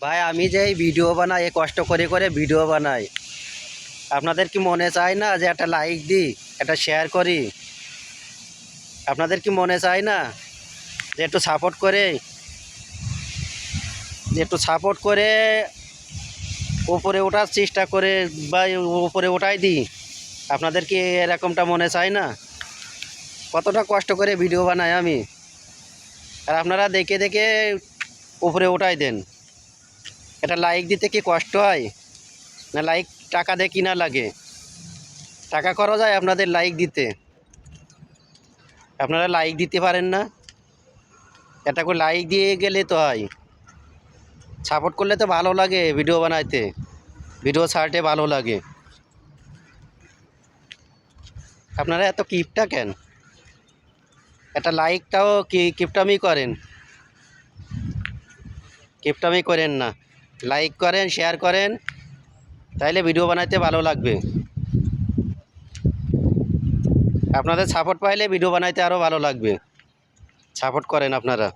ভাই আমি যে এই ভিডিও বানাই এই কষ্ট করে করে ভিডিও বানাই, আপনাদের কি মনে চায় না যে একটা লাইক দিই, একটা শেয়ার করি? আপনাদের কি মনে চায় না যে একটু সাপোর্ট করে, উপরে ওঠার চেষ্টা করে বা উপরে ওঠাই দিই? আপনাদের কি এরকমটা মনে চায় না? কতটা কষ্ট করে ভিডিও বানাই আমি, আর আপনারা দেখে দেখে উপরে ওঠাই দেন। এটা লাইক দিতে কি কষ্ট হয়? না লাইক টাকা দিয়ে কিনা লাগে? টাকা খরচ হয় আপনাদের লাইক দিতে, আপনারা লাইক দিতে পারেন না? এটা করে লাইক দিয়ে গেলে তো হয়, সাপোর্ট করলে তো ভালো লাগে, ভিডিও বানাইতে, ভিডিও ছাড়তে ভালো লাগে। আপনারা এত কিপটা কেন? একটা লাইকটাও কি কিপটামি করেন? কিপটামি করেন না, লাইক করেন, শেয়ার করেন, তাইলে ভিডিও বানাইতে ভালো লাগবে। আপনাদের সাপোর্ট পাইলে ভিডিও বানাইতে আরও ভালো লাগবে। সাপোর্ট করেন আপনারা।